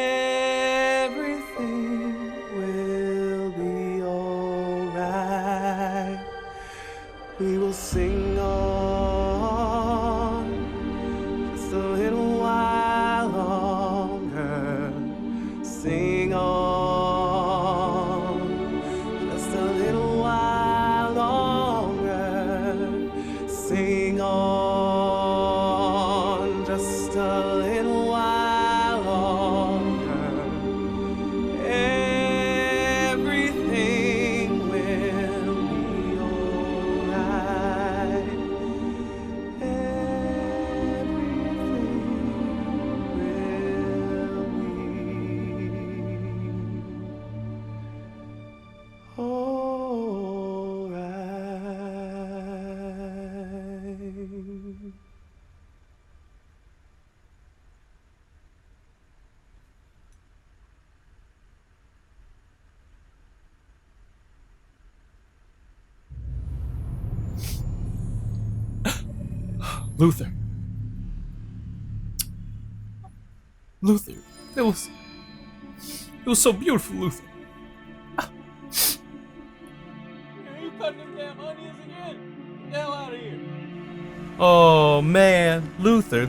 Speaker 23: will be alright. We will sing on. Sing on, just a little while longer.
Speaker 2: Luther. Luther. It was so beautiful, Luther. You cutting them damn onions again? Get the hell out of here. Oh man, Luther.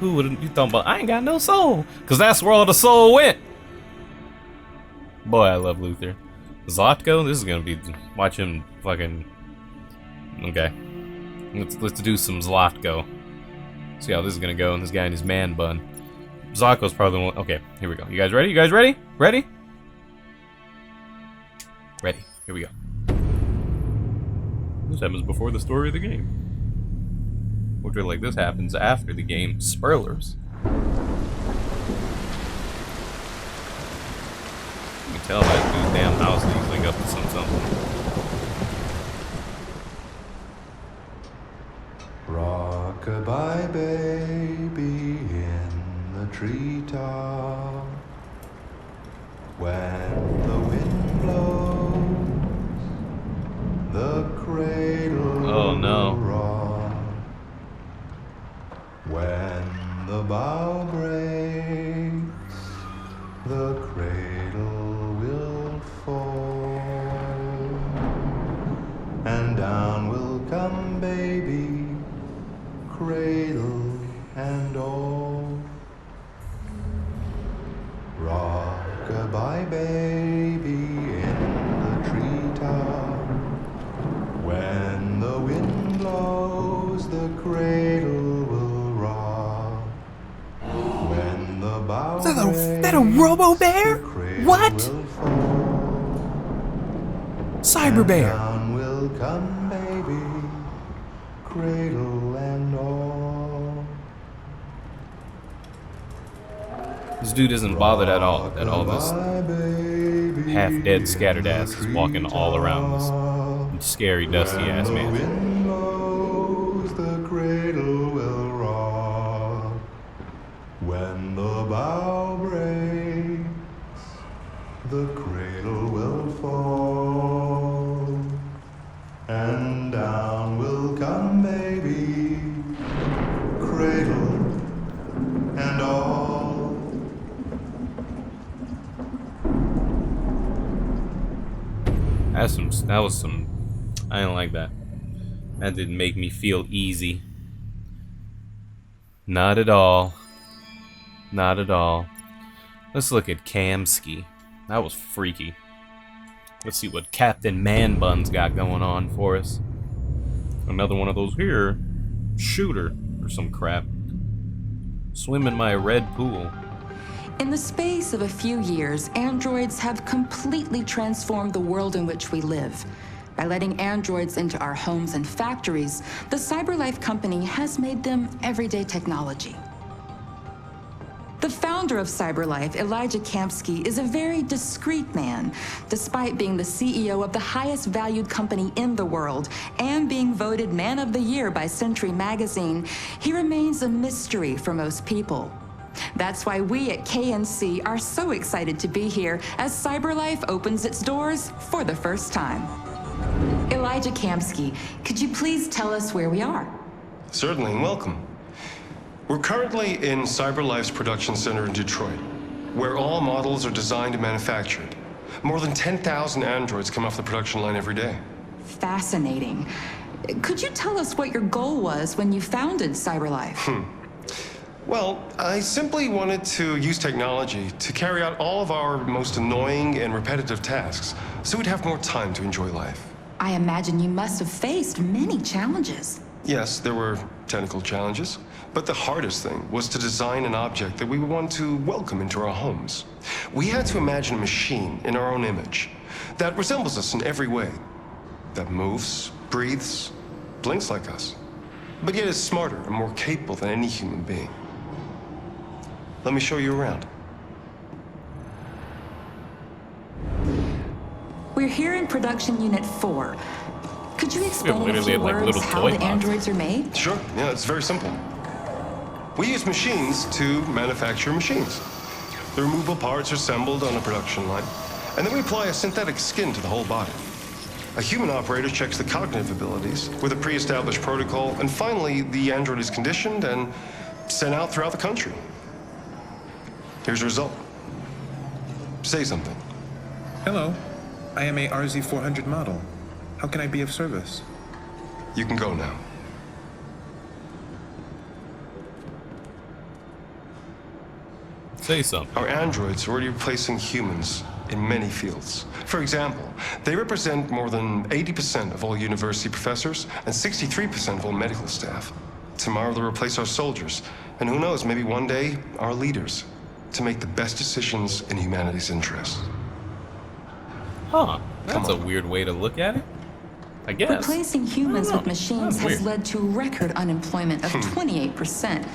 Speaker 2: Who would you talking about? I ain't got no soul. Cause that's where all the soul went. Boy, I love Luther. Zlatko, this is gonna be watch him fucking. Okay. Let's do some Zlatko. See how this is gonna go. And this guy in his man bun. Zlatko's probably the one. Okay, here we go. You guys ready? You guys ready? Ready? Ready. Here we go. This happens before the story of the game. Which like this happens after the game. Spoilers. You can tell that dude's damn house is like up to something.
Speaker 23: Rock-a-bye baby in the treetop. When the wind blows, the cradle will rock. When the bough breaks, the cradle will fall. And down will come baby, cradle and all. Rock-a-bye baby in the treetop. When the wind blows, the cradle will rock. When the bough breaks,
Speaker 2: Is that a Robo-Bear? What? Cyber Bear.
Speaker 23: down will come baby, cradle and all.
Speaker 2: This dude isn't bothered at all that all this half-dead scattered ass is walking all around this scary dusty ass man.
Speaker 23: Wind blows, the cradle will rock. When the bough breaks, the cradle will fall. And down will come baby, cradle and all.
Speaker 2: That was some. I didn't like that. That didn't make me feel easy. Not at all. Not at all. Let's look at Kamsky. That was freaky. Let's see what Captain Man Bun's got going on for us. Another one of those here. Shooter or some crap. Swim in my red pool.
Speaker 6: In the space of a few years, androids have completely transformed the world in which we live. By letting androids into our homes and factories, the CyberLife company has made them everyday technology. The founder of CyberLife, Elijah Kamsky, is a very discreet man. Despite being the CEO of the highest valued company in the world and being voted Man of the Year by Century Magazine, he remains a mystery for most people. That's why we at KNC are so excited to be here as CyberLife opens its doors for the first time. Elijah Kamsky, could you please tell us where we are?
Speaker 11: Certainly, and welcome. We're currently in CyberLife's production center in Detroit, where all models are designed and manufactured. More than 10,000 androids come off the production line every day.
Speaker 6: Fascinating. Could you tell us what your goal was when you founded CyberLife?
Speaker 11: Well, I simply wanted to use technology to carry out all of our most annoying and repetitive tasks, so we'd have more time to enjoy life.
Speaker 6: I imagine you must have faced many challenges.
Speaker 11: Yes, there were technical challenges, but the hardest thing was to design an object that we would want to welcome into our homes. We had to imagine a machine in our own image that resembles us in every way, that moves, breathes, blinks like us, but yet is smarter and more capable than any human being. Let me show you around.
Speaker 6: We're here in production unit 4. Could you explain in a few words how the androids are made?
Speaker 11: Sure, yeah, it's very simple. We use machines to manufacture machines. The removable parts are assembled on a production line, and then we apply a synthetic skin to the whole body. A human operator checks the cognitive abilities with a pre-established protocol, and finally, the android is conditioned and sent out throughout the country. Here's the result. Say something.
Speaker 9: Hello, I am a RZ400 model. How can I be of service?
Speaker 11: You can go now.
Speaker 2: Say something.
Speaker 11: Our androids are already replacing humans in many fields. For example, they represent more than 80% of all university professors and 63% of all medical staff. Tomorrow they'll replace our soldiers, and who knows, maybe one day, our leaders, to make the best decisions in humanity's interest.
Speaker 2: Huh. That's a weird way to look at it, I guess.
Speaker 6: Replacing humans with machines has led to record unemployment of 28%.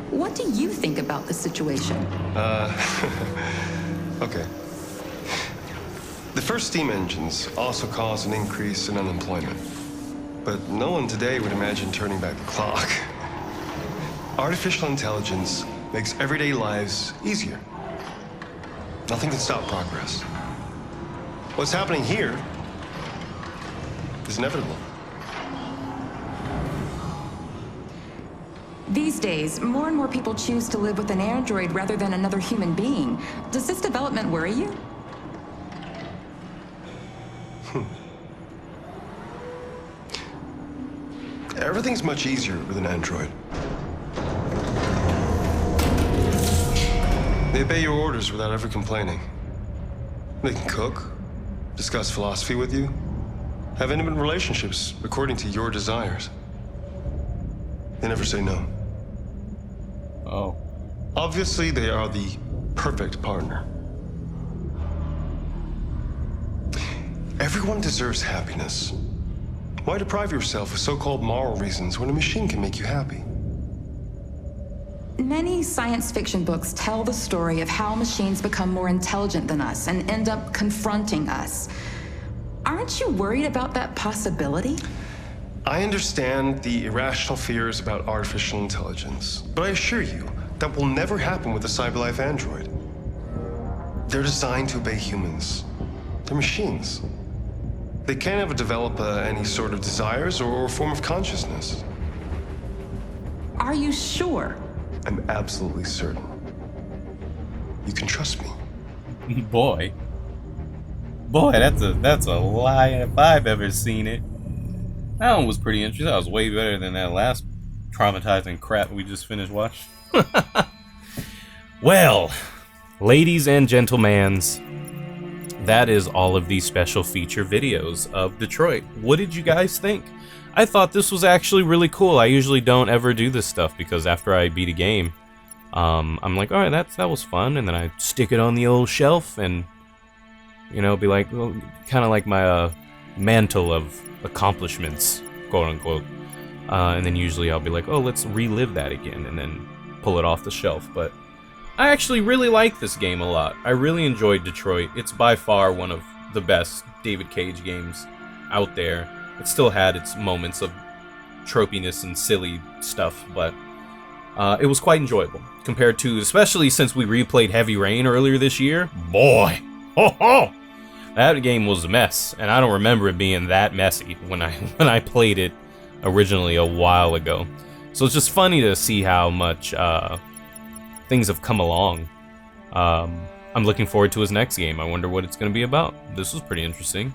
Speaker 6: What do you think about the situation?
Speaker 11: Okay. The first steam engines also caused an increase in unemployment. But no one today would imagine turning back the clock. Artificial intelligence makes everyday lives easier. Nothing can stop progress. What's happening here is inevitable.
Speaker 6: These days, more and more people choose to live with an android rather than another human being. Does this development worry you?
Speaker 11: Everything's much easier with an android. They obey your orders without ever complaining. They can cook, discuss philosophy with you, have intimate relationships according to your desires. They never say no.
Speaker 2: Oh.
Speaker 11: Obviously, they are the perfect partner. Everyone deserves happiness. Why deprive yourself of so-called moral reasons when a machine can make you happy?
Speaker 6: Many science fiction books tell the story of how machines become more intelligent than us and end up confronting us. Aren't you worried about that possibility?
Speaker 11: I understand the irrational fears about artificial intelligence, but I assure you that will never happen with a CyberLife android. They're designed to obey humans. They're machines. They can't ever develop any sort of desires or form of consciousness.
Speaker 6: Are you sure?
Speaker 11: I'm absolutely certain. You can trust me.
Speaker 2: Boy, that's a lie if I've ever seen it. That one was pretty interesting. That was way better than that last traumatizing crap we just finished watching. Well, ladies and gentlemans, that is all of these special feature videos of Detroit. What did you guys think? I thought this was actually really cool. I usually don't ever do this stuff because after I beat a game, I'm like, all right, that was fun, and then I stick it on the old shelf and, you know, be like, well, kind of like my mantle of accomplishments, quote unquote. And then usually I'll be like, oh, let's relive that again, and then pull it off the shelf. But I actually really like this game a lot. I really enjoyed Detroit. It's by far one of the best David Cage games out there. It still had its moments of tropiness and silly stuff, but it was quite enjoyable compared to, especially since we replayed Heavy Rain earlier this year. Boy, that game was a mess, and I don't remember it being that messy when I played it originally a while ago. So it's just funny to see how much things have come along. I'm looking forward to his next game. I wonder what it's going to be about. This was pretty interesting.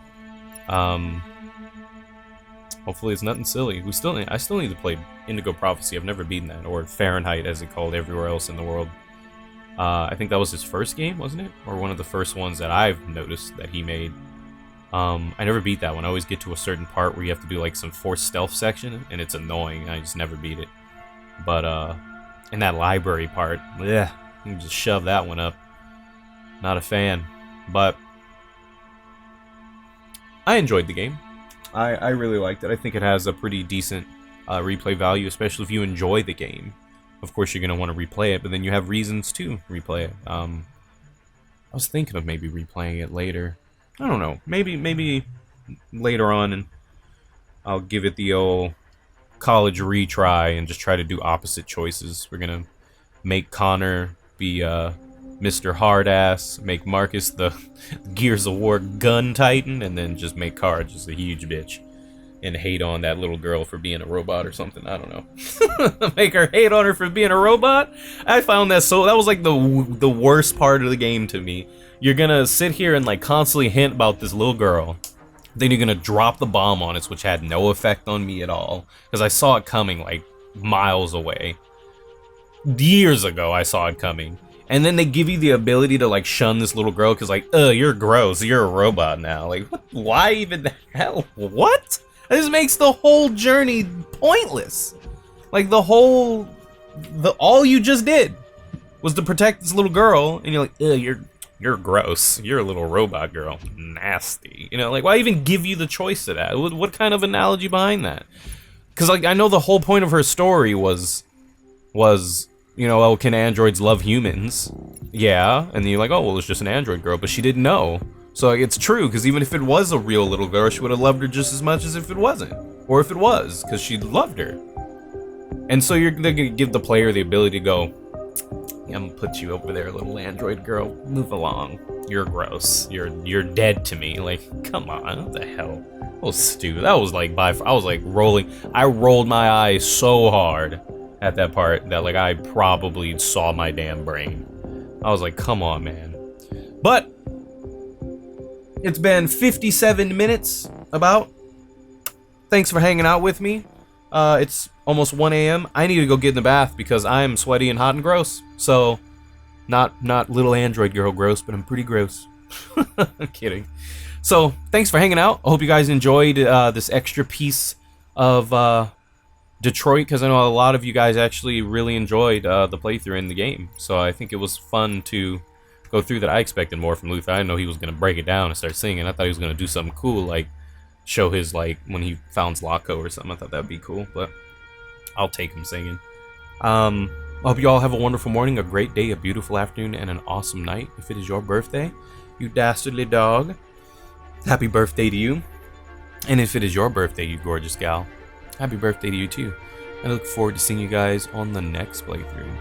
Speaker 2: Hopefully it's nothing silly. I still need to play Indigo Prophecy. I've never beaten that, or Fahrenheit as it's called everywhere else in the world. I think that was his first game, wasn't it? Or one of the first ones that I've noticed that he made. I never beat that one. I always get to a certain part where you have to do like some forced stealth section, and it's annoying. I just never beat it. But in that library part, yeah, you can just shove that one up. Not a fan. But I enjoyed the game. I really liked it. I think it has a pretty decent replay value, especially if you enjoy the game. Of course, you're going to want to replay it, but then you have reasons to replay it. I was thinking of maybe replaying it later. I don't know. Maybe later on, and I'll give it the old college retry and just try to do opposite choices. We're gonna make Connor be Mr. Hardass, make Marcus the Gears of War gun titan, and then just make Kara just a huge bitch and hate on that little girl for being a robot or something. I don't know. Make her hate on her for being a robot. I found that that was like the worst part of the game to me. You're gonna sit here and like constantly hint about this little girl. Then you're gonna drop the bomb on us, which had no effect on me at all because I saw it coming like miles away. Years ago, I saw it coming. And then they give you the ability to like shun this little girl because like, you're gross, you're a robot now. Like, what? Why even the hell? What? This makes the whole journey pointless. Like all you just did was to protect this little girl, and you're like, you're gross. You're a little robot girl. Nasty. You know, like why even give you the choice of that? What kind of analogy behind that? Because like I know the whole point of her story was, you know, oh, can androids love humans? Yeah, and then you're like, oh, well, it's just an android girl, but she didn't know. So like, it's true, because even if it was a real little girl, she would have loved her just as much as if it wasn't. Or if it was, because she loved her. And so they're going to give the player the ability to go, yeah, I'm going to put you over there, little android girl. Move along. You're gross. You're dead to me. Like, come on, what the hell? That was stupid. That was like, I was like rolling. I rolled my eyes so hard at that part that like I probably saw my damn brain. I was like, come on, man. But it's been 57 minutes about. Thanks for hanging out with me. It's almost 1 a.m. I need to go get in the bath because I'm sweaty and hot and gross. So, not little android girl gross, but I'm pretty gross. I'm kidding. So, thanks for hanging out. I hope you guys enjoyed this extra piece of Detroit, because I know a lot of you guys actually really enjoyed the playthrough in the game. So I think it was fun to go through that. I expected more from Luther. I didn't know he was going to break it down and start singing. I thought he was going to do something cool, like show his, like, when he found Zlatko or something. I thought that'd be cool, but I'll take him singing. I hope you all have a wonderful morning, a great day, a beautiful afternoon, and an awesome night. If it is your birthday, you dastardly dog, happy birthday to you. And if it is your birthday, you gorgeous gal, happy birthday to you too. I look forward to seeing you guys on the next playthrough.